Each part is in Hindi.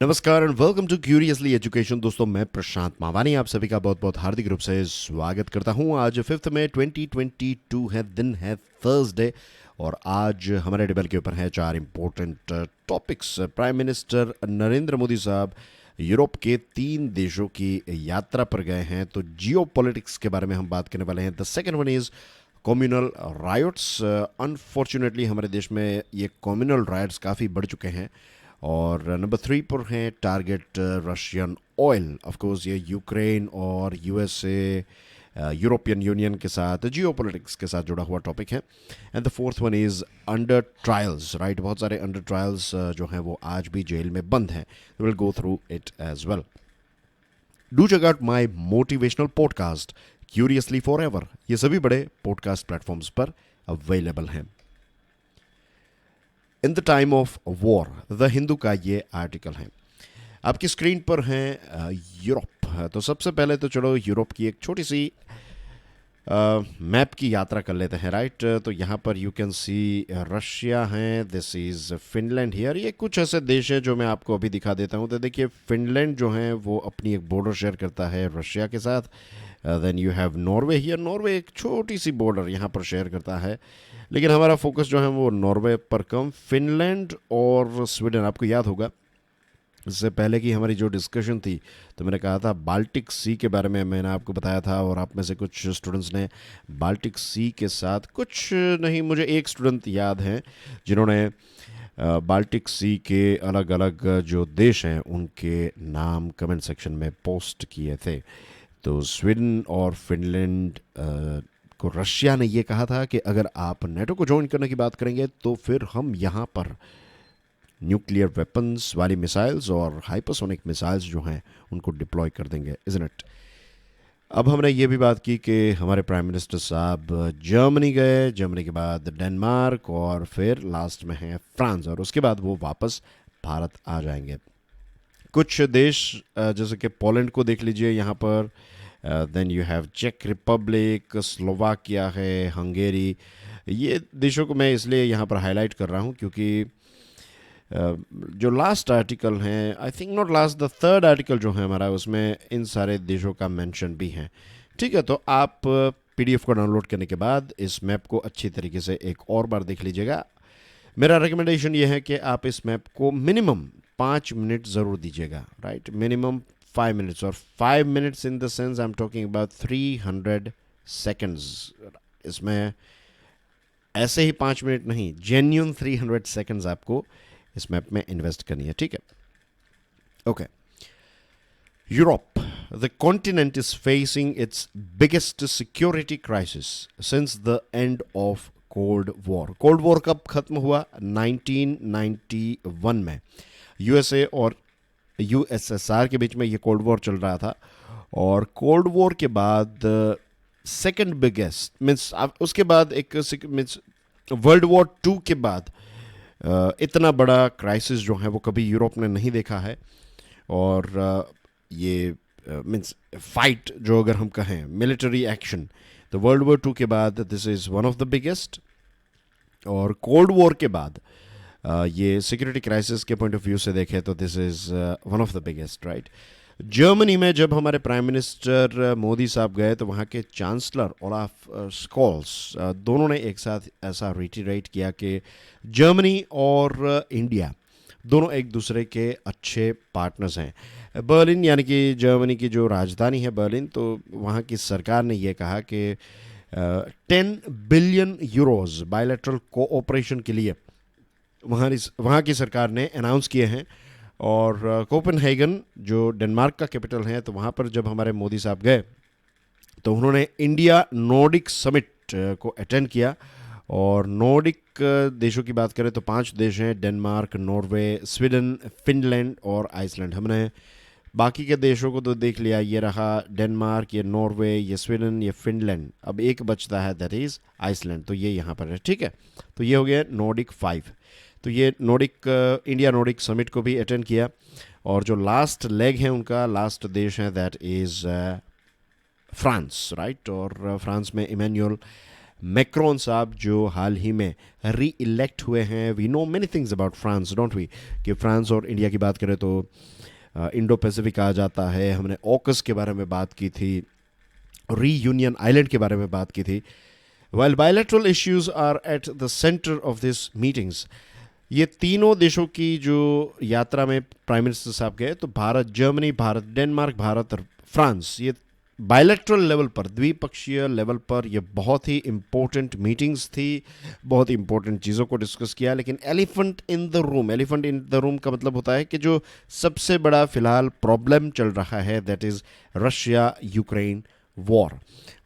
नमस्कार and welcome to curiously education. दोस्तों, मैं प्रशांत मावानी आप सभी का बहुत बहुत हार्दिक रूप से स्वागत करता हूं। आज 5 मई 2022 है, दिन है थर्सडे, और आज हमारे टेबल के ऊपर है चार important topics. Prime minister Narendra Modi साहब यूरोप के 3 देशों की यात्रा पर गए हैं, तो जियो पॉलिटिक्स के बारे में हम बात करने वाले हैं। The second one is communal riots. Unfortunately हमारे देश में ये कम्युनल राइट्स काफ़ी बढ़ चुके हैं। और नंबर 3 पर हैं target Russian oil. Of course ये यूक्रेन और यूएसए, यूरोपियन यूनियन के साथ जियो पॉलिटिक्स के साथ जुड़ा हुआ टॉपिक है। And the fourth one is under trials. Right, बहुत सारे अंडर ट्रायल्स जो हैं वो आज भी जेल में बंद हैं। Will go through it as well. Do check out my motivational podcast curiously forever. ये सभी बड़े पॉडकास्ट प्लेटफॉर्म्स पर अवेलेबल हैं। In the time of war, the Hindu का ये आर्टिकल है। आपकी स्क्रीन पर है यूरोप। तो सबसे पहले तो चलो यूरोप की एक छोटी सी मैप की यात्रा कर लेते हैं। राइट, तो यहाँ पर यू कैन सी रशिया है, दिस इज़ फिनलैंड हियर। ये कुछ ऐसे देश हैं जो मैं आपको अभी दिखा देता हूँ। तो देखिए, फिनलैंड जो है वो अपनी एक बॉर्डर शेयर करता है रशिया के साथ। Then you have Norway here. Norway एक छोटी सी बॉर्डर यहाँ पर शेयर करता है, लेकिन हमारा फोकस जो है वो नॉर्वे पर कम। फिनलैंड और स्वीडन, आपको याद होगा इससे पहले की हमारी जो डिस्कशन थी तो मैंने कहा था बाल्टिक सी के बारे में, मैंने आपको बताया था, और आप में से कुछ स्टूडेंट्स ने बाल्टिक सी के साथ कुछ नहीं, मुझे एक स्टूडेंट याद हैं जिन्होंने बाल्टिक सी के अलग अलग जो देश हैं उनके नाम कमेंट सेक्शन में पोस्ट किए थे। तो स्वीडन और फिनलैंड को रशिया ने ये कहा था कि अगर आप नेटो को ज्वाइन करने की बात करेंगे तो फिर हम यहाँ पर न्यूक्लियर वेपन्स वाली मिसाइल्स और हाइपरसोनिक मिसाइल्स जो हैं उनको डिप्लॉय कर देंगे, इज़न्ट इट। अब हमने ये भी बात की कि हमारे प्राइम मिनिस्टर साहब जर्मनी गए, जर्मनी के बाद डेनमार्क, और फिर लास्ट में है फ्रांस, और उसके बाद वो वापस भारत आ जाएंगे। कुछ देश जैसे कि पोलैंड को देख लीजिए यहाँ पर। देन यू हैव चेक रिपब्लिक, स्लोवाकिया है, हंगेरी। ये देशों को मैं इसलिए यहाँ पर हाईलाइट कर रहा हूँ क्योंकि जो लास्ट आर्टिकल हैं, I think not last, the third article जो है हमारा, उसमें इन सारे देशों का मेंशन भी है। ठीक है, तो आप पीडीएफ को डाउनलोड करने के बाद इस मैप को अच्छी तरीके से एक और बार देख लीजिएगा। मेरा रिकमेंडेशन ये है कि आप इस मैप को मिनिमम 5 मिनट ज़रूर दीजिएगा। राइट, मिनिमम 5 मिनट्स, और 5 minutes in the sense I am talking about 300 seconds. इसमें ऐसे ही 5 मिनट नहीं, जेन्यून 300 सेकेंड्स आपको इस मैप में इन्वेस्ट करनी है। ठीक है, okay. Europe, the continent is facing it's biggest security crisis since the end of cold war. Cold war कब खत्म हुआ? 1991 में। यूएसए और यूएसएसआर के बीच में ये कोल्ड वॉर चल रहा था, और कोल्ड वॉर के बाद सेकंड बिगेस्ट मीन्स उसके बाद एक मीन्स वर्ल्ड वॉर 2 के बाद इतना बड़ा क्राइसिस जो है वो कभी यूरोप ने नहीं देखा है। और ये मीन्स फाइट जो अगर हम कहें मिलिट्री एक्शन, तो वर्ल्ड वॉर 2 के बाद this is one of the biggest, और कोल्ड वॉर के बाद ये सिक्योरिटी क्राइसिस के पॉइंट ऑफ व्यू से देखें तो this is one of the biggest. Right, Germany में जब हमारे प्राइम मिनिस्टर मोदी साहब गए तो वहाँ के चांसलर ओलाफ स्कॉल्स दोनों ने एक साथ ऐसा रिटरेट किया कि जर्मनी और इंडिया दोनों एक दूसरे के अच्छे पार्टनर्स हैं। बर्लिन यानी कि जर्मनी की जो राजधानी है बर्लिन, तो वहाँ की सरकार ने ये कहा कि 10 बिलियन यूरोज बायलैटरल कोऑपरेशन के लिए वहाँ की सरकार ने अनाउंस किए हैं। और कोपेनहेगन जो डेनमार्क का कैपिटल है, तो वहाँ पर जब हमारे मोदी साहब गए तो उन्होंने इंडिया नॉर्डिक समिट को अटेंड किया। और नॉर्डिक देशों की बात करें तो 5 देश हैं, डेनमार्क, नॉर्वे, स्वीडन, फिनलैंड और आइसलैंड। हमने बाकी के देशों को तो देख लिया, ये रहा डेनमार्क, ये नॉर्वे, ये स्वीडन, ये फिनलैंड। अब एक बचता है, दैट इज़ आइसलैंड, तो ये यहाँ पर है। ठीक है, तो ये हो गया नॉर्डिक 5। तो ये नॉर्डिक इंडिया नॉर्डिक समिट को भी अटेंड किया। और जो लास्ट लेग है उनका, लास्ट देश है, दैट इज़ फ्रांस। राइट, और फ्रांस में इमैनुअल मैक्रोन साहब जो हाल ही में री इलेक्ट हुए हैं. We know many things about France, don't we, कि फ्रांस और इंडिया की बात करें तो इंडो पैसिफिक आ जाता है. हमने ऑकस के बारे में बात की थी, रीयूनियन आइलैंड के बारे में बात की थी. While bilateral issues are at the center of these meetings, ये तीनों देशों की जो यात्रा में प्राइम मिनिस्टर साहब गए, तो भारत, जर्मनी, भारत, डेनमार्क, भारत और फ्रांस, ये बायलैटरल लेवल पर, द्विपक्षीय लेवल पर ये बहुत ही इम्पोर्टेंट मीटिंग्स थी, बहुत ही इम्पोर्टेंट चीज़ों को डिस्कस किया. लेकिन elephant in the room, elephant in the room का मतलब होता है कि जो सबसे बड़ा फिलहाल प्रॉब्लम चल रहा है, that is Russia Ukraine war.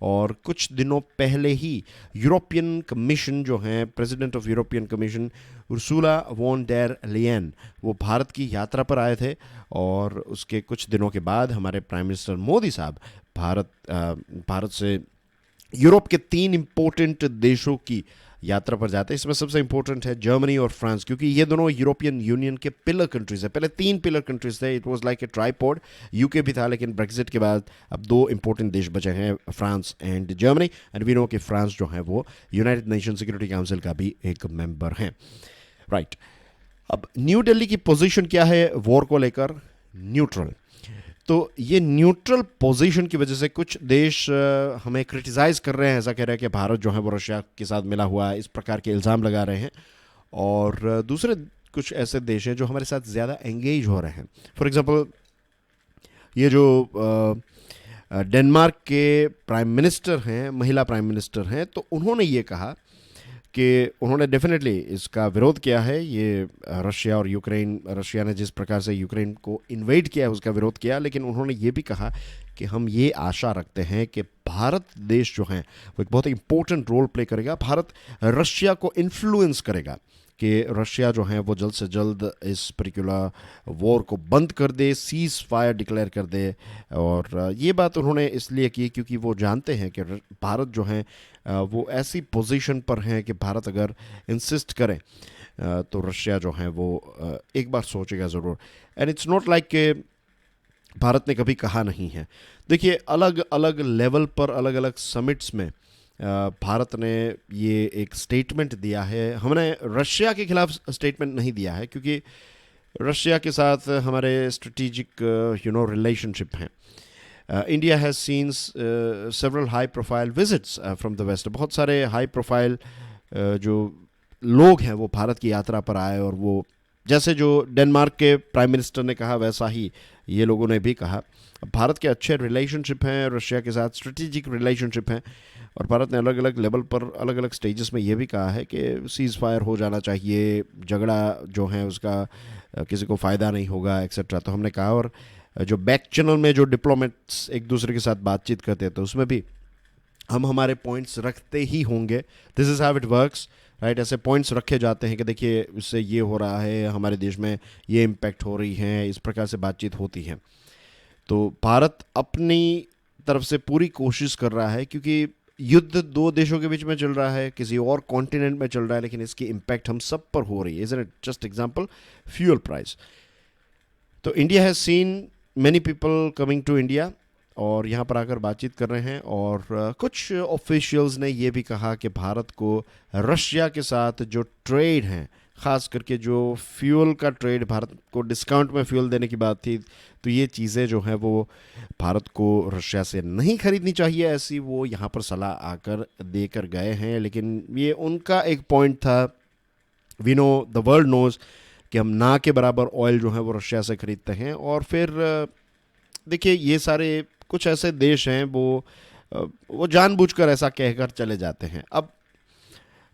और कुछ दिनों पहले ही यूरोपियन कमीशन जो है, president of European Commission Ursula von der Leyen, वो भारत की यात्रा पर आए थे. और उसके कुछ दिनों के बाद हमारे प्राइम मिनिस्टर मोदी साहब भारत से यूरोप के 3 इम्पोर्टेंट देशों की यात्रा पर जाते हैं. इसमें सबसे इंपॉर्टेंट है जर्मनी और फ्रांस, क्योंकि ये दोनों यूरोपियन यूनियन के पिलर कंट्रीज हैं. पहले 3 पिलर कंट्रीज थे, it was like a tripod. UK भी था, लेकिन ब्रेक्जिट के बाद अब 2 इंपॉर्टेंट देश बचे हैं, France and Germany. And we know कि फ्रांस जो है वो यूनाइटेड नेशन सिक्योरिटी काउंसिल का भी एक मेंबर हैं. राइट. अब न्यू दिल्ली की पोजीशन क्या है वॉर को लेकर? न्यूट्रल. तो ये न्यूट्रल पोजीशन की वजह से कुछ देश हमें क्रिटिसाइज़ कर रहे हैं, ऐसा कह रहे हैं कि भारत जो है वो रशिया के साथ मिला हुआ है, इस प्रकार के इल्ज़ाम लगा रहे हैं. और दूसरे कुछ ऐसे देश हैं जो हमारे साथ ज़्यादा एंगेज हो रहे हैं. फॉर एग्जांपल, ये जो डेनमार्क के प्राइम मिनिस्टर हैं, महिला प्राइम मिनिस्टर हैं, तो उन्होंने ये कहा कि उन्होंने डेफिनेटली इसका विरोध किया है. ये रशिया और यूक्रेन, रशिया ने जिस प्रकार से यूक्रेन को इन्वेड किया है उसका विरोध किया, लेकिन उन्होंने ये भी कहा कि हम ये आशा रखते हैं कि भारत देश जो है वो एक बहुत इंपॉर्टेंट रोल प्ले करेगा. भारत रशिया को इन्फ्लुएंस करेगा कि रशिया जो है वो जल्द से जल्द इस पर्टिकुलर वॉर को बंद कर दे, सीज़ फायर डिक्लेयर कर दे. और ये बात उन्होंने इसलिए की क्योंकि वो जानते हैं कि भारत जो है वो ऐसी पोजीशन पर है कि भारत अगर इंसिस्ट करे तो रशिया जो है वो एक बार सोचेगा ज़रूर. एंड इट्स नॉट लाइक कि भारत ने कभी कहा नहीं है. देखिए, अलग अलग लेवल पर, अलग अलग समिट्स में भारत ने ये एक स्टेटमेंट दिया है. हमने रशिया के खिलाफ स्टेटमेंट नहीं दिया है क्योंकि रशिया के साथ हमारे स्ट्रेटेजिक रिलेशनशिप हैं. India has seen several high profile visits from the west. बहुत सारे हाई प्रोफाइल जो लोग हैं वो भारत की यात्रा पर आए, और वो जैसे जो डेनमार्क के प्राइम मिनिस्टर ने कहा वैसा ही ये लोगों ने भी कहा. भारत के अच्छे रिलेशनशिप हैं रशिया के साथ, स्ट्रेटेजिक रिलेशनशिप हैं. और भारत ने अलग अलग लेवल पर, अलग अलग स्टेजेस में ये भी कहा है कि सीज़ फायर हो जाना चाहिए, झगड़ा जो है उसका किसी को फ़ायदा नहीं होगा, एक्सेट्रा. तो हमने कहा. और जो बैक चैनल में जो डिप्लोमेट्स एक दूसरे के साथ बातचीत करते हैं तो उसमें भी हम हमारे पॉइंट्स रखते ही होंगे. This is how it works, right. ऐसे पॉइंट्स रखे जाते हैं कि देखिए इससे ये हो रहा है, हमारे देश में ये इम्पैक्ट हो रही है, इस प्रकार से बातचीत होती है. तो भारत अपनी तरफ से पूरी कोशिश कर रहा है, क्योंकि युद्ध 2 देशों के बीच में चल रहा है, किसी और कॉन्टिनेंट में चल रहा है, लेकिन इसकी इम्पैक्ट हम सब पर हो रही है. Is it just example, fuel price. तो India has seen many people coming to India और यहाँ पर आकर बातचीत कर रहे हैं. और कुछ ऑफिशियल्स ने ये भी कहा कि भारत को रशिया के साथ जो ट्रेड हैं, ख़ास करके जो फ्यूल का ट्रेड, भारत को डिस्काउंट में फ्यूल देने की बात थी, तो ये चीज़ें जो हैं वो भारत को रशिया से नहीं खरीदनी चाहिए, ऐसी वो यहाँ पर सलाह आकर देकर गए हैं. लेकिन ये उनका एक पॉइंट था. We know, the world knows कि हम ना के बराबर ऑयल जो है वो रशिया से ख़रीदते हैं. और फिर देखिए, ये सारे कुछ ऐसे देश हैं वो जानबूझकर ऐसा कहकर चले जाते हैं. अब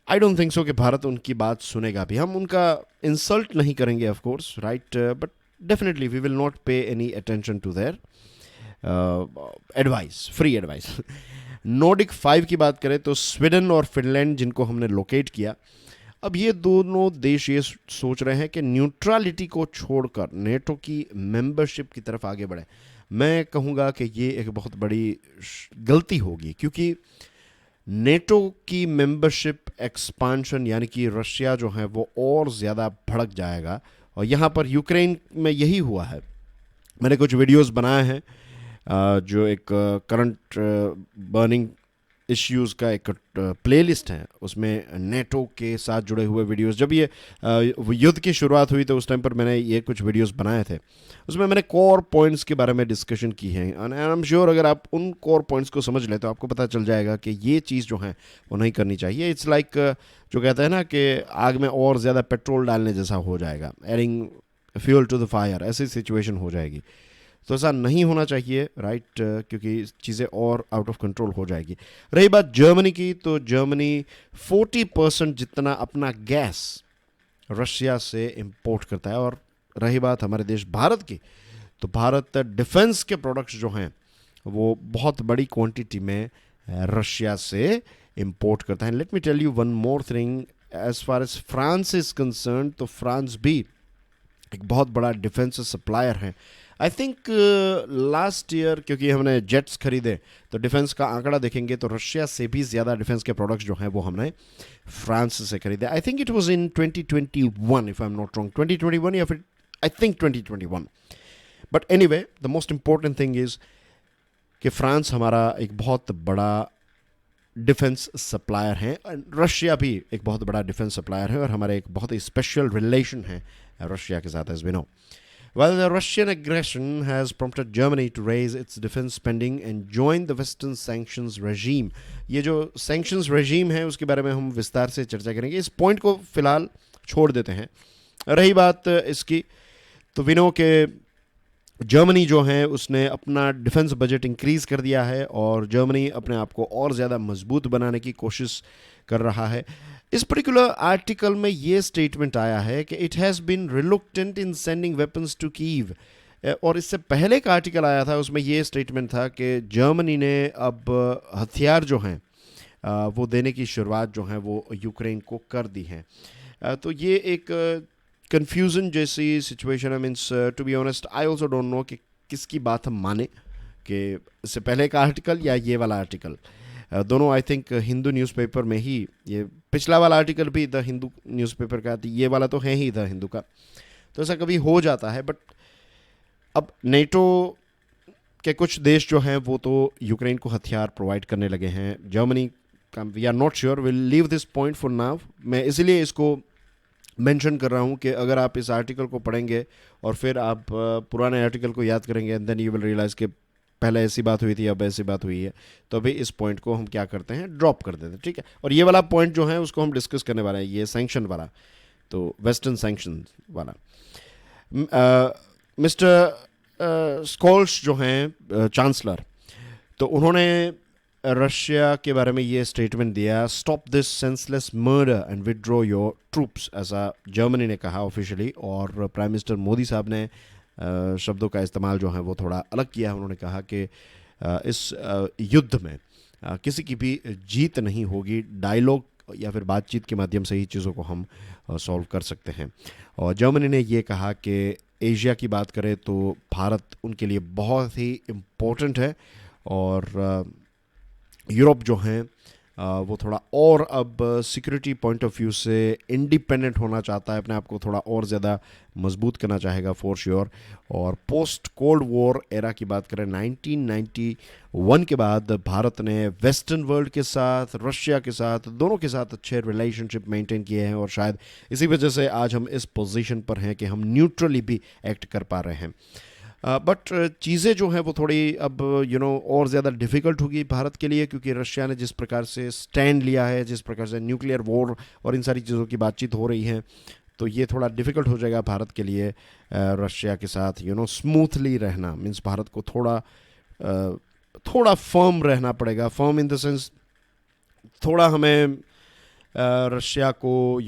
आई डोंट थिंक सो कि भारत उनकी बात सुनेगा भी. हम उनका इंसल्ट नहीं करेंगे of course, right, but definitely we will not pay any attention to their advice, free advice. Nordic 5 की बात करें तो स्वीडन और फिनलैंड, जिनको हमने लोकेट किया, अब ये दोनों देश ये सोच रहे हैं कि न्यूट्रलिटी को छोड़कर नेटो की मेंबरशिप की तरफ आगे बढ़े. मैं कहूँगा कि ये एक बहुत बड़ी गलती होगी, क्योंकि नेटो की मेंबरशिप एक्सपांशन यानी कि रशिया जो है वो और ज़्यादा भड़क जाएगा. और यहाँ पर यूक्रेन में यही हुआ है. मैंने कुछ वीडियोस बनाए हैं जो एक करंट बर्निंग इश्यूज़ का एक प्लेलिस्ट है, उसमें नेटो के साथ जुड़े हुए वीडियोस, जब ये युद्ध की शुरुआत हुई तो उस टाइम पर मैंने ये कुछ वीडियोस बनाए थे, उसमें मैंने कोर पॉइंट्स के बारे में डिस्कशन की है। एंड आई एम श्योर अगर आप उन कोर पॉइंट्स को समझ लें तो आपको पता चल जाएगा कि ये चीज़ जो है वो नहीं करनी चाहिए। इट्स लाइक जो कहते हैं ना कि आग में और ज़्यादा पेट्रोल डालने जैसा हो जाएगा, adding fuel to the fire, ऐसी सिचुएशन हो जाएगी। तो ऐसा नहीं होना चाहिए, राइट, क्योंकि चीज़ें और आउट ऑफ कंट्रोल हो जाएगी। रही बात जर्मनी की, तो जर्मनी 40% जितना अपना गैस रशिया से इंपोर्ट करता है। और रही बात हमारे देश भारत की, तो भारत डिफेंस के प्रोडक्ट्स जो हैं वो बहुत बड़ी क्वांटिटी में रशिया से इंपोर्ट करता है। Let me tell you one more thing, as far as France is concerned, तो फ्रांस भी एक बहुत बड़ा डिफेंस सप्लायर है। आई थिंक लास्ट ईयर, क्योंकि हमने जेट्स खरीदे, तो डिफेंस का आंकड़ा देखेंगे तो रशिया से भी ज़्यादा डिफेंस के प्रोडक्ट्स जो हैं वो हमने फ्रांस से खरीदे। I think it was in 2021, if I am not wrong, 2021 या फिर I think 2021। But anyway, the most important thing is कि फ्रांस हमारा एक बहुत बड़ा डिफेंस सप्लायर है, रशिया भी एक बहुत बड़ा डिफेंस सप्लायर है, और हमारे एक बहुत ही स्पेशल रिलेशन है रशिया के साथ, as we know. While the Russian aggression has prompted Germany to raise its defense spending and join the Western sanctions regime, ये जो sanctions regime है उसके बारे में हम विस्तार से चर्चा करेंगे, इस पॉइंट को फिलहाल छोड़ देते हैं। रही बात इसकी, तो विनो के जर्मनी जो है उसने अपना डिफेंस बजट इंक्रीज़ कर दिया है, और जर्मनी अपने आप को और ज़्यादा मजबूत बनाने की कोशिश कर रहा है। इस पर्टिकुलर आर्टिकल में ये स्टेटमेंट आया है कि it has been reluctant in sending weapons to Kyiv, और इससे पहले का आर्टिकल आया था उसमें ये स्टेटमेंट था कि जर्मनी ने अब हथियार जो हैं वो देने की शुरुआत जो है वो यूक्रेन को कर दी है। तो ये एक कंफ्यूजन जैसी सिचुएशन है। Means to be honest I also don't know कि किसकी बात हम माने, कि इससे पहले का आर्टिकल या ये वाला आर्टिकल। दोनों आई थिंक हिंदू न्यूज़पेपर में ही, ये पिछला वाला आर्टिकल भी द हिंदू न्यूज़पेपर का, ये वाला तो है ही द हिंदू का, तो ऐसा कभी हो जाता है। बट अब नेटो के कुछ देश जो हैं वो तो यूक्रेन को हथियार प्रोवाइड करने लगे हैं। जर्मनी का we are not sure, will leave this point for now. मैं इसलिए इसको मेंशन कर रहा हूँ कि अगर आप इस आर्टिकल को पढ़ेंगे और फिर आप पुराने आर्टिकल को याद करेंगे, and then you will realise कि पहले ऐसी बात हुई थी, अब ऐसी बात हुई है, तो अभी इस पॉइंट को हम क्या करते हैं, ड्रॉप कर देते हैं, ठीक है। और ये वाला पॉइंट जो है उसको हम डिस्कस करने वाले हैं, ये सैंक्शन वाला, तो वेस्टर्न सैंक्शन वाला। मिस्टर स्कोल्स जो हैं चांसलर, तो उन्होंने रशिया के बारे में ये स्टेटमेंट दिया, stop this senseless murder and withdraw your troops, ऐसा जर्मनी ने कहा ऑफिशियली। और प्राइम मिनिस्टर मोदी साहब ने शब्दों का इस्तेमाल जो है वो थोड़ा अलग किया। उन्होंने कहा कि इस युद्ध में किसी की भी जीत नहीं होगी, डायलॉग या फिर बातचीत के माध्यम से ही चीज़ों को हम सॉल्व कर सकते हैं। और जर्मनी ने ये कहा कि एशिया की बात करें तो भारत उनके लिए बहुत ही इम्पोर्टेंट है, और यूरोप जो हैं वो थोड़ा और अब सिक्योरिटी पॉइंट ऑफ व्यू से इंडिपेंडेंट होना चाहता है, अपने आप को थोड़ा और ज़्यादा मजबूत करना चाहेगा फॉर श्योर। और पोस्ट कोल्ड वॉर एरा की बात करें 1991 के बाद भारत ने वेस्टर्न वर्ल्ड के साथ, रशिया के साथ, दोनों के साथ अच्छे रिलेशनशिप मेंटेन किए हैं, और शायद इसी वजह से आज हम इस पोजीशन पर हैं कि हम न्यूट्रली भी एक्ट कर पा रहे हैं। बट चीज़ें जो हैं वो थोड़ी अब और ज़्यादा डिफ़िकल्ट होगी भारत के लिए, क्योंकि रशिया ने जिस प्रकार से स्टैंड लिया है, जिस प्रकार से न्यूक्लियर वॉर और इन सारी चीज़ों की बातचीत हो रही है, तो ये थोड़ा डिफ़िकल्ट हो जाएगा भारत के लिए रशिया के साथ स्मूथली रहना। मीन्स भारत को थोड़ा फर्म रहना पड़ेगा, फर्म इन द सेंस थोड़ा हमें रशिया को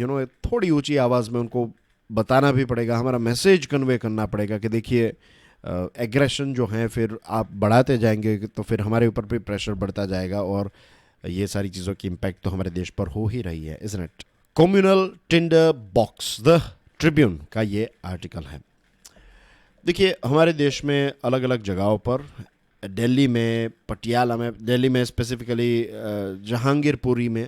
थोड़ी ऊंची आवाज़ में उनको बताना भी पड़ेगा, हमारा मैसेज कन्वे करना पड़ेगा कि देखिए एग्रेशन जो है फिर आप बढ़ाते जाएंगे तो फिर हमारे ऊपर भी प्रेशर बढ़ता जाएगा, और ये सारी चीज़ों की इम्पैक्ट तो हमारे देश पर हो ही रही है, isn't it. Communal Tinder box, the Tribune का ये आर्टिकल है। देखिए हमारे देश में अलग अलग जगहों पर, दिल्ली में, पटियाला में, दिल्ली में स्पेसिफिकली जहांगीरपुरी में,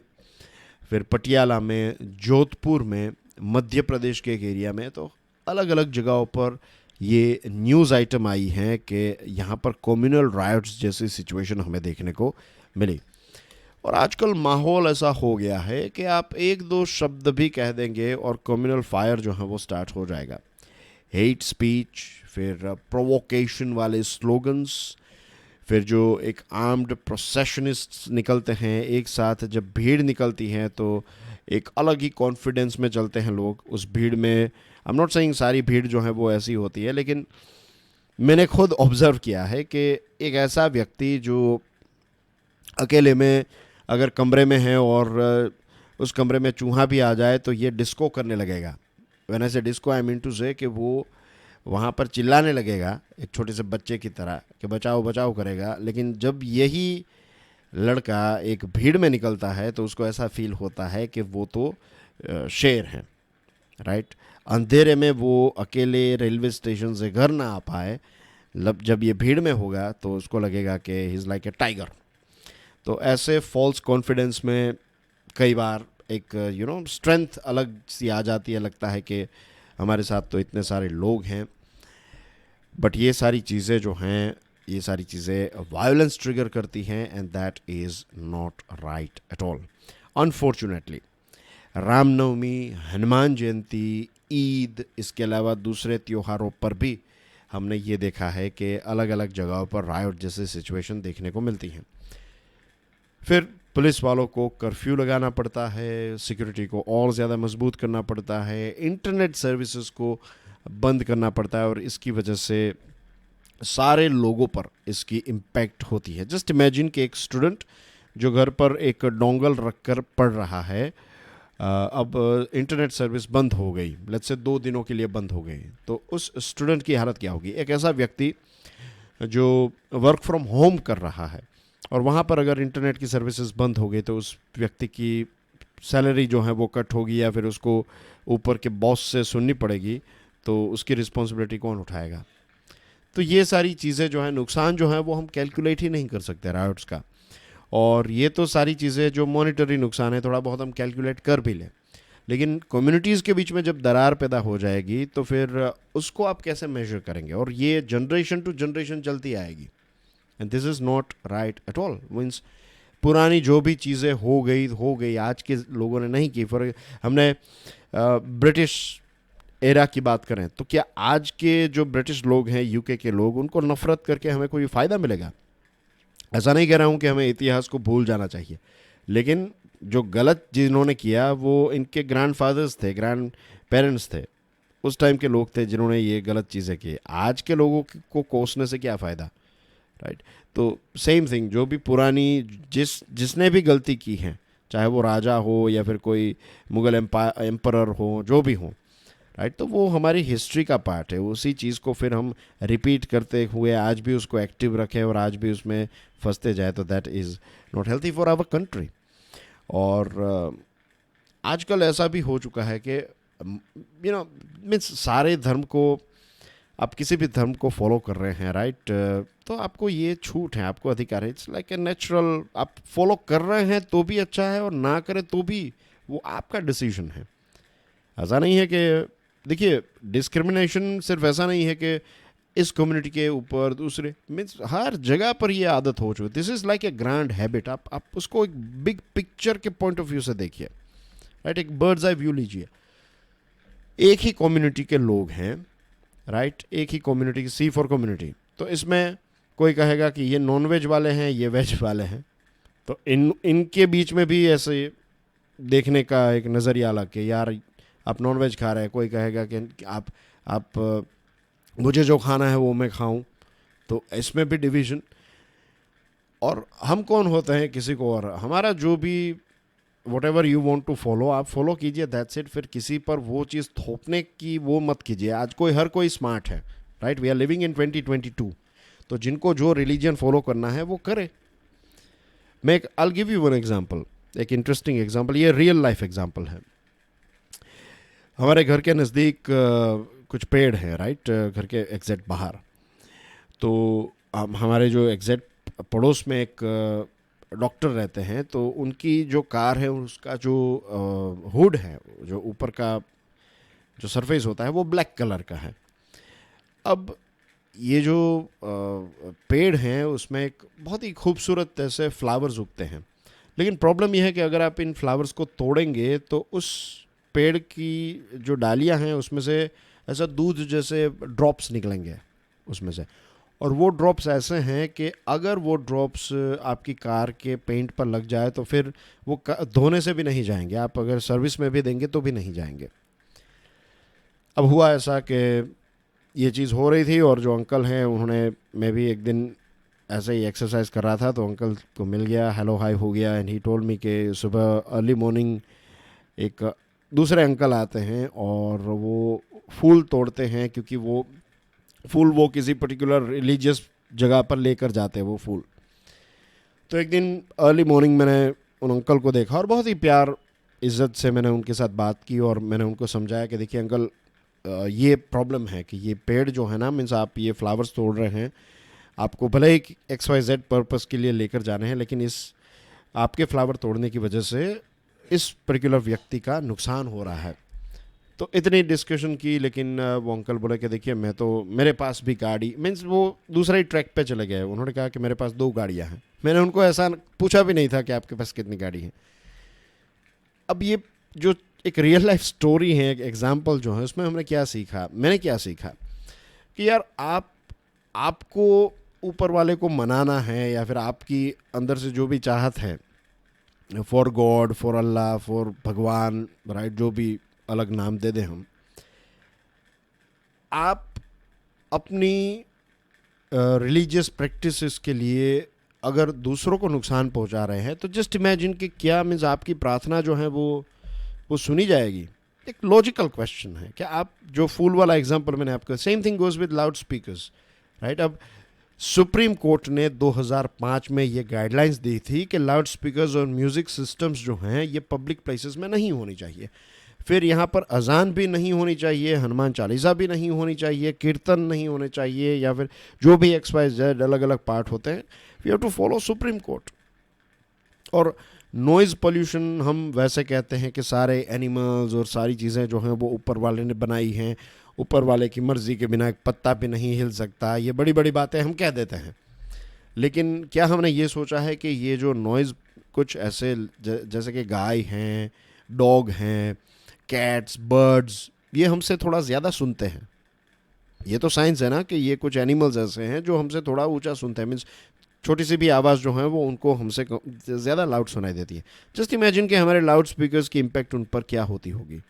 फिर पटियाला में, जोधपुर में, मध्य प्रदेश के एक एरिया में, तो अलग अलग जगहों पर ये न्यूज़ आइटम आई हैं कि यहाँ पर कम्युनल राइट्स जैसी सिचुएशन हमें देखने को मिली। और आजकल माहौल ऐसा हो गया है कि आप एक दो शब्द भी कह देंगे और कम्युनल फायर जो है वो स्टार्ट हो जाएगा। हेट स्पीच, फिर प्रोवोकेशन वाले स्लोगन्स, फिर जो एक आर्म्ड प्रोसेशनिस्ट निकलते हैं एक साथ, जब भीड़ निकलती है तो एक अलग ही कॉन्फिडेंस में चलते हैं लोग उस भीड़ में। आई एम नॉट सेइंग सारी भीड़ जो है वो ऐसी होती है, लेकिन मैंने खुद ऑब्ज़र्व किया है कि एक ऐसा व्यक्ति जो अकेले में अगर कमरे में है और उस कमरे में चूहा भी आ जाए तो ये डिस्को करने लगेगा। व्हेन आई से डिस्को, आई मीन टू से कि वो वहाँ पर चिल्लाने लगेगा एक छोटे से बच्चे की तरह कि बचाओ बचाओ करेगा। लेकिन जब यही लड़का एक भीड़ में निकलता है तो उसको ऐसा फील होता है कि वो तो शेर है, राइट। अंधेरे में वो अकेले रेलवे स्टेशन से घर ना आ पाए, जब ये भीड़ में होगा तो उसको लगेगा कि he is like a tiger. तो ऐसे फॉल्स कॉन्फिडेंस में कई बार एक स्ट्रेंथ अलग सी आ जाती है, लगता है कि हमारे साथ तो इतने सारे लोग हैं। बट ये सारी चीज़ें जो हैं, ये सारी चीज़ें वायलेंस ट्रिगर करती हैं and that is not right at all. Unfortunately Ramnavami, Hanuman Jayanti, Eid, इसके अलावा दूसरे त्योहारों पर भी हमने ये देखा है कि अलग अलग जगहों पर रायोट जैसे सिचुएशन देखने को मिलती हैं। फिर पुलिस वालों को कर्फ्यू लगाना पड़ता है, सिक्योरिटी को और ज़्यादा मजबूत करना पड़ता है, इंटरनेट सर्विसेज को बंद करना पड़ता है और इसकी वजह से सारे लोगों पर इसकी इम्पैक्ट होती है। जस्ट इमेजिन कि एक स्टूडेंट जो घर पर एक डोंगल रख कर पढ़ रहा है, अब इंटरनेट सर्विस बंद हो गई, लेट्स से 2 दिनों के लिए बंद हो गई, तो उस स्टूडेंट की हालत क्या होगी। एक ऐसा व्यक्ति जो वर्क फ्रॉम होम कर रहा है और वहाँ पर अगर इंटरनेट की सर्विसेज बंद हो गई तो उस व्यक्ति की सैलरी जो है वो कट होगी या फिर उसको ऊपर के बॉस से सुननी पड़ेगी, तो उसकी रिस्पॉन्सिबिलिटी कौन उठाएगा। तो ये सारी चीज़ें जो है, नुकसान जो है वो हम कैलकुलेट ही नहीं कर सकते रायोट्स का। और ये तो सारी चीज़ें जो मॉनिटरी नुकसान है थोड़ा बहुत हम कैलकुलेट कर भी लें, लेकिन कम्युनिटीज़ के बीच में जब दरार पैदा हो जाएगी तो फिर उसको आप कैसे मेजर करेंगे। और ये जनरेशन टू जनरेशन चलती आएगी and this is not right at all. Means पुरानी जो भी चीज़ें हो गई, आज के लोगों ने नहीं की। फॉर हमने ब्रिटिश एरा की बात करें तो क्या आज के जो ब्रिटिश लोग हैं, यूके के लोग, उनको नफ़रत करके हमें कोई फ़ायदा मिलेगा। ऐसा नहीं कह रहा हूँ कि हमें इतिहास को भूल जाना चाहिए, लेकिन जो गलत जिन्होंने किया वो इनके ग्रैंड फादर्स थे, ग्रैंड पेरेंट्स थे, उस टाइम के लोग थे जिन्होंने ये गलत चीज़ें की। आज के लोगों को कोसने से क्या फ़ायदा, राइट। तो सेम थिंग, जो भी पुरानी जिसने भी गलती की है, चाहे वो राजा हो या फिर कोई मुग़ल एम्परर हो, जो भी हो, राइट, तो वो हमारी हिस्ट्री का पार्ट है। उसी चीज़ को फिर हम रिपीट करते हुए आज भी उसको एक्टिव रखें और आज भी उसमें फंसते जाए तो that is not healthy for our country. और आजकल ऐसा भी हो चुका है कि मीन्स सारे धर्म को, आप किसी भी धर्म को फॉलो कर रहे हैं, राइट, तो आपको ये छूट है, आपको अधिकार है। इट्स लाइक ए नेचुरल, आप फॉलो कर रहे हैं तो भी अच्छा है और ना करें तो भी वो आपका डिसीजन है। ऐसा नहीं है कि, देखिए, डिस्क्रिमिनेशन सिर्फ ऐसा नहीं है कि इस कम्युनिटी के ऊपर दूसरे, मीन्स हर जगह पर ये आदत हो चुकी है। This is like a grand habit. आप उसको एक बिग पिक्चर के पॉइंट ऑफ व्यू से देखिए, राइट, एक बर्ड्स आई व्यू लीजिए। एक ही कम्युनिटी के लोग हैं, राइट, एक ही कम्युनिटी की, सी फॉर कम्युनिटी, तो इसमें कोई कहेगा कि ये नॉन वेज वाले हैं, ये वेज वाले हैं, तो इनके बीच में भी ऐसे देखने का एक नज़रिया अलग कि यार आप नॉन वेज खा रहे हैं, कोई कहेगा कि आप मुझे जो खाना है वो मैं खाऊं, तो इसमें भी डिवीज़न। और हम कौन होते हैं किसी को, और हमारा जो भी whatever you want to follow आप फॉलो कीजिए, दैट्स इट। फिर किसी पर वो चीज़ थोपने की वो मत कीजिए। आज हर कोई स्मार्ट है, right, we are living in 2022, तो जिनको जो रिलीजन फॉलो करना है वो करे। मैं I give you one example, एक इंटरेस्टिंग एग्जांपल, ये रियल लाइफ एग्जांपल है। हमारे घर के नज़दीक कुछ पेड़ हैं, राइट, घर के एग्जैक्ट बाहर। तो हमारे जो एग्जैक्ट पड़ोस में एक डॉक्टर रहते हैं, तो उनकी जो कार है उसका जो हुड है, जो ऊपर का जो सरफेस होता है वो ब्लैक कलर का है। अब ये जो पेड़ हैं उसमें एक बहुत ही खूबसूरत ऐसे फ्लावर्स उगते हैं, लेकिन प्रॉब्लम यह है कि अगर आप इन फ्लावर्स को तोड़ेंगे तो उस पेड़ की जो डालियां हैं उसमें से ऐसा दूध जैसे ड्रॉप्स निकलेंगे उसमें से, और वो ड्रॉप्स ऐसे हैं कि अगर वो ड्रॉप्स आपकी कार के पेंट पर लग जाए तो फिर वो धोने से भी नहीं जाएंगे, आप अगर सर्विस में भी देंगे तो भी नहीं जाएंगे। अब हुआ ऐसा कि ये चीज़ हो रही थी और जो अंकल हैं उन्होंने, मैं भी एक दिन ऐसे ही एक्सरसाइज कर रहा था तो अंकल को मिल गया, हेलो हाय हो गया, एंड ही टोल्ड मी कि सुबह अर्ली मॉर्निंग एक दूसरे अंकल आते हैं और वो फूल तोड़ते हैं, क्योंकि वो फूल वो किसी पर्टिकुलर रिलीजियस जगह पर लेकर जाते हैं वो फूल। तो एक दिन अर्ली मॉर्निंग मैंने उन अंकल को देखा और बहुत ही प्यार इज़्ज़त से मैंने उनके साथ बात की और मैंने उनको समझाया कि देखिए अंकल, ये प्रॉब्लम है कि ये पेड़ जो है ना, मीन्स आप ये फ्लावर्स तोड़ रहे हैं, आपको भले ही XYZ पर्पस के लिए लेकर जाने हैं, लेकिन इस आपके फ्लावर तोड़ने की वजह से इस पर्टिकुलर व्यक्ति का नुकसान हो रहा है। तो इतनी डिस्कशन की, लेकिन वो अंकल बोले कि देखिए मैं तो, मेरे पास भी गाड़ी, मीन्स वो दूसरे ही ट्रैक पे चले गए। उन्होंने कहा कि मेरे पास 2 गाड़ियां हैं। मैंने उनको ऐसा पूछा भी नहीं था कि आपके पास कितनी गाड़ी है। अब ये जो एक रियल लाइफ स्टोरी है, एक एग्जाम्पल जो है, उसमें हमने क्या सीखा, मैंने क्या सीखा कि यार आपको ऊपर वाले को मनाना है या फिर आपकी अंदर से जो भी चाहत है, for God, for Allah, for भगवान, राइट, जो भी अलग नाम दे दें हम, आप अपनी रिलीजियस प्रैक्टिसेस के लिए अगर दूसरों को नुकसान पहुंचा रहे हैं तो जस्ट इमेजिन कि क्या मीन्स आपकी प्रार्थना जो है वो सुनी जाएगी। एक लॉजिकल क्वेश्चन है। क्या आप, जो फूल वाला एग्जांपल मैंने आपको, same thing goes with loud speakers, right. अब सुप्रीम कोर्ट ने 2005 में ये गाइडलाइंस दी थी कि लाउड स्पीकर्स और म्यूज़िक सिस्टम्स जो हैं ये पब्लिक प्लेसेस में नहीं होनी चाहिए। फिर यहाँ पर अजान भी नहीं होनी चाहिए, हनुमान चालीसा भी नहीं होनी चाहिए, कीर्तन नहीं होने चाहिए, या फिर जो भी XYZ अलग अलग पार्ट होते हैं, we have to follow supreme court. और नॉइज़ पोल्यूशन हम वैसे कहते हैं कि सारे एनिमल्स और सारी चीज़ें जो हैं वो ऊपर वाले ने बनाई हैं, ऊपर वाले की मर्ज़ी के बिना एक पत्ता भी नहीं हिल सकता, ये बड़ी बड़ी बातें हम कह देते हैं। लेकिन क्या हमने ये सोचा है कि ये जो नॉइज़ कुछ ऐसे जैसे कि गाय हैं, डॉग हैं, कैट्स, बर्ड्स, ये हमसे थोड़ा ज़्यादा सुनते हैं। ये तो साइंस है ना कि ये कुछ एनिमल्स ऐसे हैं जो हमसे थोड़ा ऊंचा सुनते हैं, मीन्स छोटी सी भी आवाज़ जो है वो उनको हमसे ज़्यादा लाउड सुनाई देती है। जस्ट इमेजिन कि हमारे लाउड स्पीकर्स की इम्पैक्ट उन पर क्या होती होगी।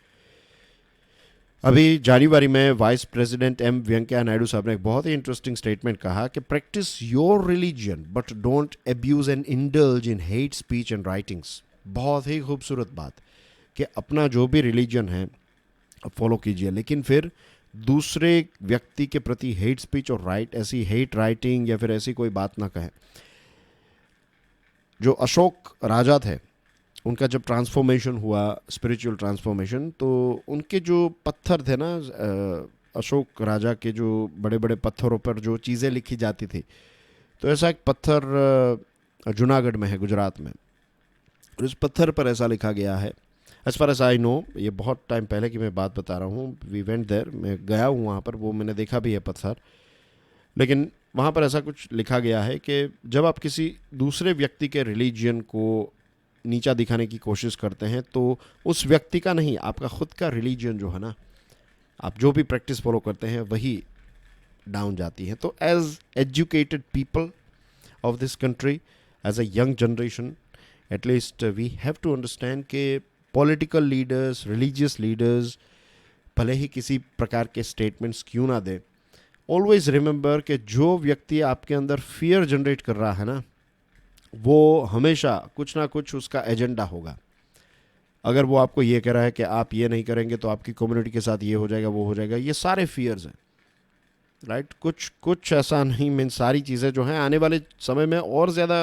अभी जनवरी में vice president M Venkaiah Naidu साहब ने एक बहुत ही इंटरेस्टिंग स्टेटमेंट कहा कि practice your religion but don't abuse and indulge in hate speech and writings. बहुत ही खूबसूरत बात कि अपना जो भी रिलीजन है फॉलो कीजिए, लेकिन फिर दूसरे व्यक्ति के प्रति हेट स्पीच और ऐसी हेट राइटिंग या फिर ऐसी कोई बात ना कहें। जो अशोक राजा थे, उनका जब ट्रांसफॉर्मेशन हुआ, स्पिरिचुअल ट्रांसफॉर्मेशन, तो उनके जो पत्थर थे ना, अशोक राजा के जो बड़े बड़े पत्थरों पर जो चीज़ें लिखी जाती थी, तो ऐसा एक पत्थर जूनागढ़ में है, गुजरात में। और इस पत्थर पर ऐसा लिखा गया है, as far as I know, ये बहुत टाइम पहले की मैं बात बता रहा हूँ, वी वेंट देयर, मैं गया हूँ वहाँ पर, वो मैंने देखा भी है पत्थर। लेकिन वहाँ पर ऐसा कुछ लिखा गया है कि जब आप किसी दूसरे व्यक्ति के रिलीजन को नीचा दिखाने की कोशिश करते हैं तो उस व्यक्ति का नहीं, आपका खुद का रिलीजन जो है ना, आप जो भी प्रैक्टिस फॉलो करते हैं वही डाउन जाती है। तो as educated people of this country, as a young generation, at least we have to understand कि पॉलिटिकल लीडर्स, रिलीजियस लीडर्स भले ही किसी प्रकार के स्टेटमेंट्स क्यों ना दें, ऑलवेज रिमेंबर कि जो व्यक्ति आपके अंदर फियर जनरेट कर रहा है ना, वो हमेशा कुछ ना कुछ उसका एजेंडा होगा। अगर वो आपको ये कह रहा है कि आप ये नहीं करेंगे तो आपकी कम्युनिटी के साथ ये हो जाएगा, वो हो जाएगा, ये सारे फियर्स हैं, राइट। कुछ ऐसा नहीं, मीन सारी चीज़ें जो हैं आने वाले समय में और ज़्यादा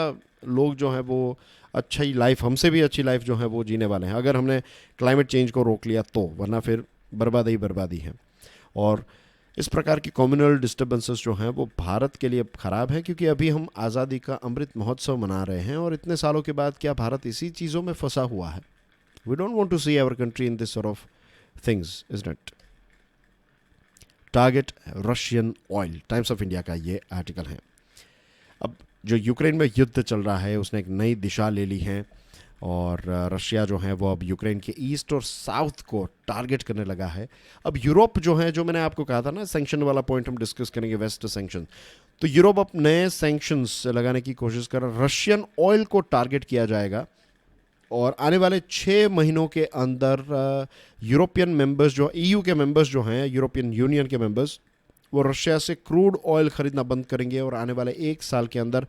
लोग जो हैं वो अच्छी लाइफ, हमसे भी अच्छी लाइफ जो है वो जीने वाले हैं, अगर हमने क्लाइमेट चेंज को रोक लिया तो, वरना फिर बर्बादी बर्बादी है। और इस प्रकार की कम्युनल डिस्टर्बेंसेस जो हैं वो भारत के लिए ख़राब है, क्योंकि अभी हम आज़ादी का अमृत महोत्सव मना रहे हैं और इतने सालों के बाद क्या भारत इसी चीज़ों में फंसा हुआ है? We don't want to see our country in this sort of things, is not. Target Russian oil, times of India का ये आर्टिकल है। अब जो यूक्रेन में युद्ध चल रहा है उसने एक नई दिशा ले ली है। और रशिया जो है वो अब यूक्रेन के ईस्ट और साउथ को टारगेट करने लगा है। अब यूरोप जो है, जो मैंने आपको कहा था ना सैंक्शन वाला पॉइंट हम डिस्कस करेंगे, वेस्ट सैंक्शन, तो यूरोप अब नए सैंक्शंस लगाने की कोशिश कर रहा है। रशियन ऑयल को टारगेट किया जाएगा और आने वाले 6 महीनों के अंदर यूरोपियन मेंबर्स जो ईयू के मेंबर्स जो हैं, यूरोपियन यूनियन के मेंबर्स, वो रशिया से क्रूड ऑयल खरीदना बंद करेंगे और आने वाले 1 साल के अंदर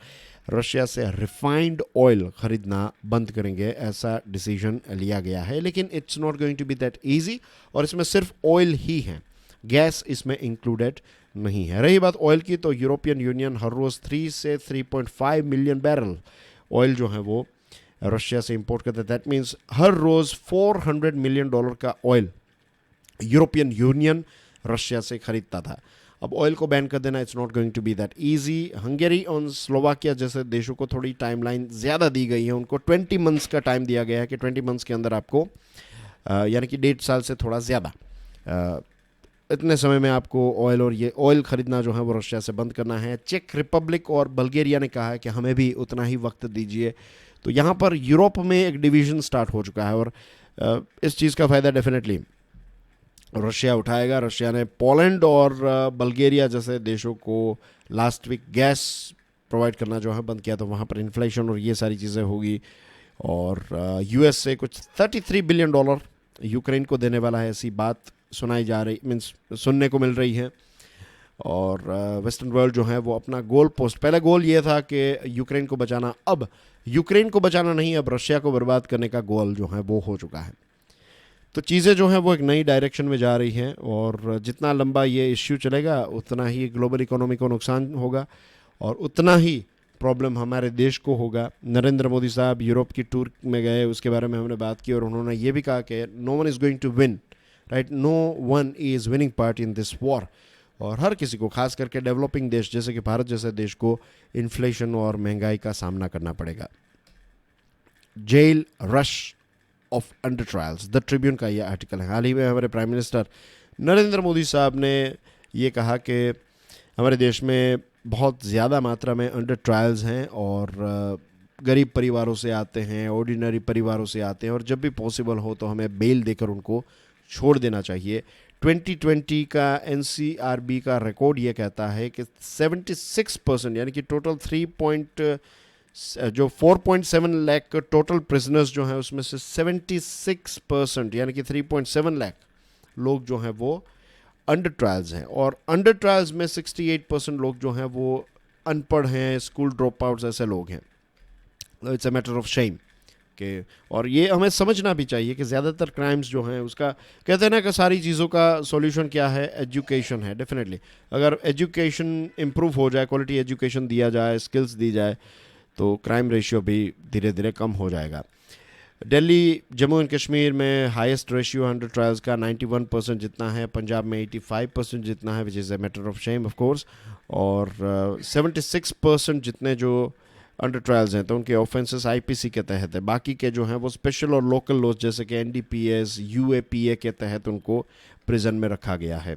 रशिया से रिफाइंड ऑयल खरीदना बंद करेंगे। ऐसा डिसीजन लिया गया है, लेकिन it's not going to be that easy. और इसमें सिर्फ ऑयल ही है, गैस इसमें इंक्लूडेड नहीं है। रही बात ऑयल की, तो यूरोपियन यूनियन हर रोज़ 3 से 3.5 मिलियन बैरल ऑयल जो है वो रशिया से इंपोर्ट करता है। दैट मीन्स हर रोज़ $400 मिलियन का ऑयल यूरोपियन यूनियन रशिया से खरीदता था। अब ऑयल को बैन कर देना, it's not going to be that easy. Hungary और स्लोवाकिया जैसे देशों को थोड़ी टाइमलाइन ज़्यादा दी गई है, उनको 20 मंथ्स का टाइम दिया गया है कि 20 मंथ्स के अंदर आपको यानी कि 1.5 साल से थोड़ा ज़्यादा इतने समय में आपको ऑयल और ये ऑयल ख़रीदना जो है वो रशिया से बंद करना है। चेक रिपब्लिक और बल्गेरिया ने कहा है कि हमें भी उतना ही वक्त दीजिए। तो यहाँ पर यूरोप में एक डिवीज़न स्टार्ट हो चुका है और इस चीज़ का फ़ायदा डेफिनेटली रशिया उठाएगा। रशिया ने पोलैंड और बल्गेरिया जैसे देशों को लास्ट वीक गैस प्रोवाइड करना जो है बंद किया, तो वहाँ पर इन्फ्लेशन और ये सारी चीज़ें होगी। और यूएस से कुछ $33 बिलियन यूक्रेन को देने वाला है, ऐसी बात सुनाई जा रही, मीन्स सुनने को मिल रही है। और वेस्टर्न वर्ल्ड जो है वो अपना गोल पोस्ट, पहले गोल ये था कि यूक्रेन को बचाना, अब यूक्रेन को बचाना नहीं, अब रशिया को बर्बाद करने का गोल जो है वो हो चुका है। तो चीज़ें जो हैं वो एक नई डायरेक्शन में जा रही हैं और जितना लंबा ये इश्यू चलेगा उतना ही ग्लोबल इकोनॉमी को नुकसान होगा और उतना ही प्रॉब्लम हमारे देश को होगा। नरेंद्र मोदी साहब यूरोप की टूर में गए, उसके बारे में हमने बात की और उन्होंने ये भी कहा कि no one is going to win, right, no one is winning part in this war. और हर किसी को, खास करके डेवलपिंग देश जैसे कि भारत जैसे देश को, इन्फ्लेशन और महंगाई का सामना करना पड़ेगा। Jail rush of under trials, the Tribune का ये आर्टिकल है। हाल ही में हमारे प्राइम मिनिस्टर नरेंद्र मोदी साहब ने ये कहा कि हमारे देश में बहुत ज़्यादा मात्रा में अंडर ट्रायल्स हैं और गरीब परिवारों से आते हैं, ऑर्डिनरी परिवारों से आते हैं और जब भी पॉसिबल हो तो हमें बेल देकर उनको छोड़ देना चाहिए। 2020 का एनसीआरबी का रिकॉर्ड ये कहता है कि 76% यानी कि टोटल 4.7 लाख टोटल प्रिजनर्स जो हैं उसमें से 76% यानी कि 3.7 लाख लोग जो हैं वो अंडर ट्रायल्स हैं। और अंडर ट्रायल्स में 68% लोग जो हैं वो अनपढ़ हैं, स्कूल ड्रॉप आउट्स ऐसे लोग हैं। It's a matter of shame के, और ये हमें समझना भी चाहिए कि ज़्यादातर क्राइम्स जो हैं उसका, कहते हैं ना कि सारी चीज़ों का सॉल्यूशन क्या है, एजुकेशन है। डेफिनेटली अगर एजुकेशन इम्प्रूव हो जाए, क्वालिटी एजुकेशन दिया जाए, स्किल्स दी जाए, तो क्राइम रेशियो भी धीरे धीरे कम हो जाएगा। दिल्ली, जम्मू एंड कश्मीर में हाईएस्ट रेशियो अंडर ट्रायल्स का 91% जितना है, पंजाब में 85% जितना है, which is a matter of shame of course. और 76% जितने जो अंडर ट्रायल्स हैं तो उनके ऑफेंसेस आईपीसी के तहत है। बाकी के जो हैं वो स्पेशल और लोकल लॉज जैसे कि एनडीपीएस, यूएपीए के तहत उनको प्रिजन में रखा गया है।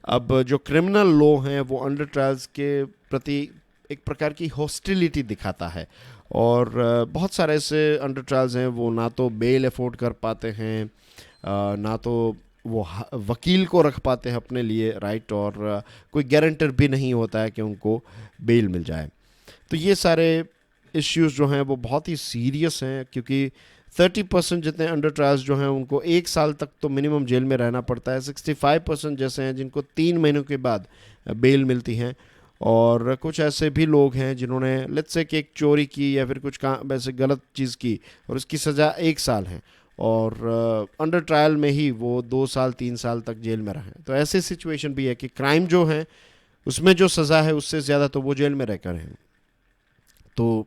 अब जो क्रिमिनल लॉ हैं वो अंडर ट्रायल्स के प्रति एक प्रकार की हॉस्टिलिटी दिखाता है और बहुत सारे ऐसे अंडर ट्रायल्स हैं वो ना तो बेल अफोर्ड कर पाते हैं, ना तो वो वकील को रख पाते हैं अपने लिए, राइट, और कोई गारंटर भी नहीं होता है कि उनको बेल मिल जाए। तो ये सारे इश्यूज जो हैं वो बहुत ही सीरियस हैं क्योंकि 30% जितने अंडर ट्रायल्स जो हैं उनको 1 साल तक तो मिनिमम जेल में रहना पड़ता है। 65% जैसे हैं जिनको 3 महीनों के बाद बेल मिलती हैं और कुछ ऐसे भी लोग हैं जिन्होंने लेट्स से कि एक चोरी की या फिर कुछ काम वैसे गलत चीज़ की और उसकी सज़ा 1 साल है और अंडर ट्रायल में ही वो 2 साल 3 साल तक जेल में रहें। तो ऐसी सिचुएशन भी है कि क्राइम जो है उसमें जो सज़ा है उससे ज़्यादा तो वो जेल में रहकर हैं। तो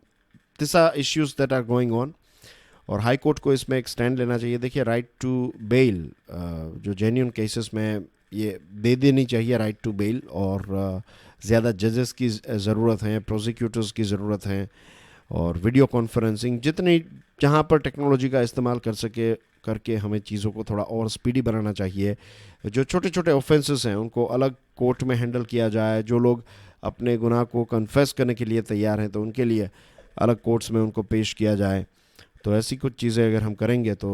this are issues that are going on और हाई कोर्ट को इसमें एक स्टैंड लेना चाहिए। देखिए, राइट टू बेल जो जेन्युइन केसेस में ये दे देनी चाहिए, राइट टू बेल, और ज़्यादा जजेस की ज़रूरत है, प्रोसिक्यूटर्स की ज़रूरत है और वीडियो कॉन्फ्रेंसिंग जितनी जहाँ पर टेक्नोलॉजी का इस्तेमाल कर सके करके हमें चीज़ों को थोड़ा और स्पीडी बनाना चाहिए। जो छोटे छोटे ऑफेंसेस हैं उनको अलग कोर्ट में हैंडल किया जाए, जो लोग अपने गुनाह को कन्फेस करने के लिए तैयार हैं तो उनके लिए अलग कोर्ट्स में उनको पेश किया जाए। तो ऐसी कुछ चीज़ें अगर हम करेंगे तो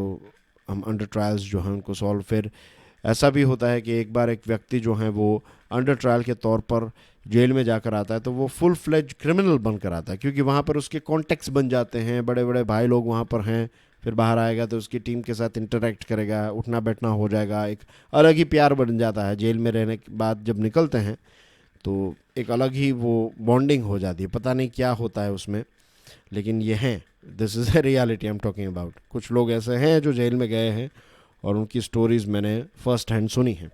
हम अंडर ट्रायल्स जो हैं उनको सॉल्व, फिर ऐसा भी होता है कि एक बार एक व्यक्ति जो है वो अंडर ट्रायल के तौर पर जेल में जाकर आता है तो वो फुल फ्लेज क्रिमिनल बनकर आता है, क्योंकि वहाँ पर उसके कॉन्टेक्ट्स बन जाते हैं, बड़े बड़े भाई लोग वहाँ पर हैं। फिर बाहर आएगा तो उसकी टीम के साथ इंटरेक्ट करेगा, उठना बैठना हो जाएगा, एक अलग ही प्यार बन जाता है। जेल में रहने के बाद जब निकलते हैं तो एक अलग ही वो बॉन्डिंग हो जाती है, पता नहीं क्या होता है उसमें, लेकिन ये हैं, this is a reality I am talking about. कुछ लोग ऐसे हैं जो जेल में गए हैं और उनकी स्टोरीज मैंने फर्स्ट हैंड सुनी हैं।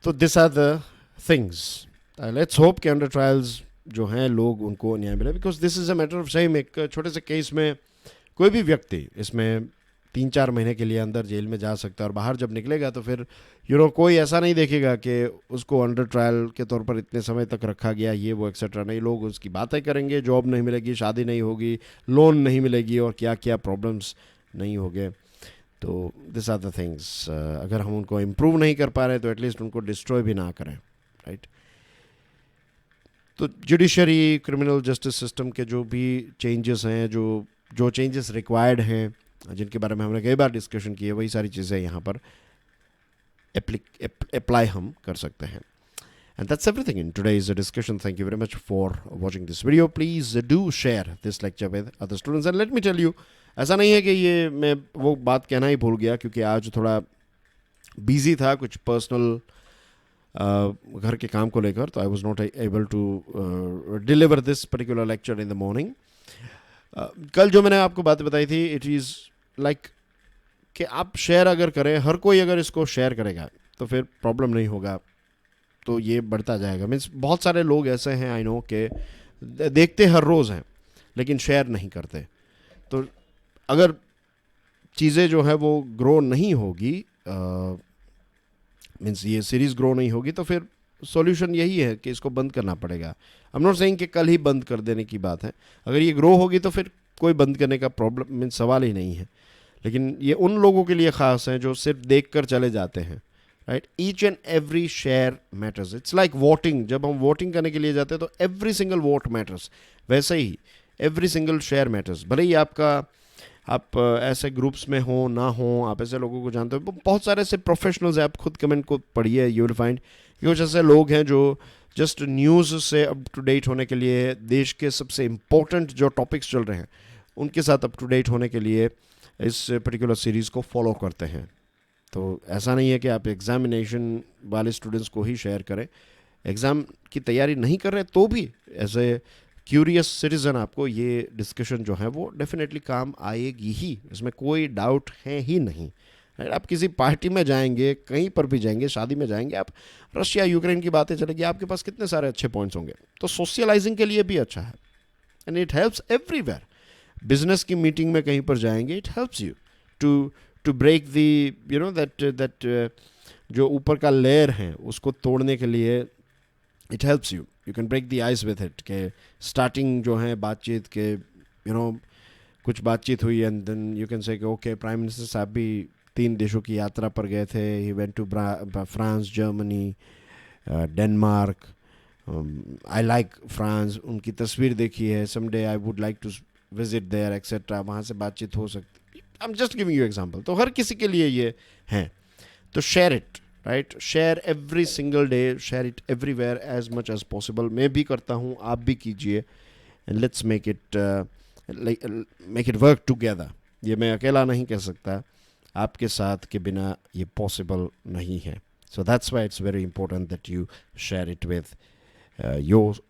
तो this are the things, let's hope कि अंडर ट्रायल्स जो हैं लोग उनको न्याय मिले, because this is a matter of सही में एक छोटे से केस में कोई भी व्यक्ति इसमें 3-4 महीने के लिए अंदर जेल में जा सकता है, और बाहर जब निकलेगा तो फिर कोई ऐसा नहीं देखेगा कि उसको अंडर ट्रायल के तौर पर इतने समय तक रखा गया, ये वो एक्सेट्रा नहीं। लोग उसकी बातें करेंगे, जॉब नहीं मिलेगी, शादी नहीं होगी, लोन नहीं मिलेगी और क्या क्या प्रॉब्लम्स नहीं होंगे। तो दिस आर द थिंग्स, अगर हम उनको इम्प्रूव नहीं कर पा रहे तो एटलीस्ट उनको डिस्ट्रॉय भी ना करें, राइट। तो जुडिशरी, क्रिमिनल जस्टिस सिस्टम के जो भी चेंजेस हैं, जो जो चेंजेस रिक्वायर्ड हैं, जिनके बारे में हमने कई बार डिस्कशन की है, वही सारी चीज़ें यहाँ पर अप्लाई हम कर सकते हैं। And that's everything in today's discussion. Thank you very much for watching this video. Please do share this lecture with other students. And let me tell you, ऐसा नहीं है कि ये मैं वो बात कहना ही भूल गया, क्योंकि आज थोड़ा बिजी था कुछ पर्सनल घर के काम को लेकर, तो I was not able to deliver this particular lecture in the morning. कल जो मैंने आपको बात बताई थी, इट इज़ लाइक कि आप शेयर अगर करें, हर कोई अगर इसको शेयर करेगा तो फिर प्रॉब्लम नहीं होगा, तो ये बढ़ता जाएगा। मीन्स बहुत सारे लोग ऐसे हैं आई नो के देखते हर रोज़ हैं लेकिन शेयर नहीं करते। तो अगर चीज़ें जो है वो ग्रो नहीं होगी, मीन्स ये सीरीज़ ग्रो नहीं होगी, तो फिर सॉल्यूशन यही है कि इसको बंद करना पड़ेगा। आई एम नॉट सेइंग कि कल ही बंद कर देने की बात है, अगर ये ग्रो होगी तो फिर कोई बंद करने का प्रॉब्लम मीन्स सवाल ही नहीं है। लेकिन ये उन लोगों के लिए ख़ास हैं जो सिर्फ देख कर चले जाते हैं, right. Each and every share matters. It's like voting, जब हम वोटिंग करने के लिए जाते हैं तो एवरी सिंगल वोट मैटर्स, वैसे ही एवरी सिंगल शेयर मैटर्स। भले ही आप ऐसे ग्रुप्स में हो ना हो, आप ऐसे लोगों को जानते हो, बहुत सारे ऐसे प्रोफेशनल्स हैं, आप खुद कमेंट को पढ़िए, यू विल फाइंड कुछ ऐसे लोग हैं जो जस्ट न्यूज़ से अप टू डेट होने के लिए, देश के सबसे इम्पोर्टेंट जो टॉपिक्स चल रहे हैं उनके साथ अप टू डेट होने के लिए इस पर्टिकुलर सीरीज़ को फॉलो करते हैं। तो ऐसा नहीं है कि आप एग्जामिनेशन वाले स्टूडेंट्स को ही शेयर करें, एग्ज़ाम की तैयारी नहीं कर रहे तो भी एज ए क्यूरियस सिटीज़न आपको ये डिस्कशन जो है वो डेफिनेटली काम आएगी ही, इसमें कोई डाउट है ही नहीं। आप किसी पार्टी में जाएंगे, कहीं पर भी जाएंगे, शादी में जाएंगे, आप रशिया यूक्रेन की बातें चलेगी, आपके पास कितने सारे अच्छे पॉइंट्स होंगे। तो सोशलाइजिंग के लिए भी अच्छा है and it helps everywhere. Business की मीटिंग में कहीं पर जाएंगे, it helps you to break the that जो ऊपर का लेयर है उसको तोड़ने के लिए it helps you can break the ice with it. के स्टार्टिंग जो है बातचीत के कुछ बातचीत हुई and then you can say okay prime minister साहब भी 3 देशों की यात्रा पर गए थे, he went to France, Germany, Denmark. I like France, उनकी तस्वीर देखी है, someday I would like to visit there etcetera, वहाँ से बातचीत हो सकती। I am just giving you example. तो हर किसी के लिए ये हैं, तो share it, right. Share every single day, share it everywhere as much as possible. मैं भी करता हूँ, आप भी कीजिए, and let's make it work together. ये मैं अकेला नहीं कह सकता, आपके साथ के बिना ये पॉसिबल नहीं है। So that's why it's very important that you share it with your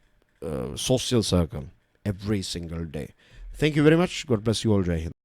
social circle every single day. Thank you very much. God bless you all. Jai Hind.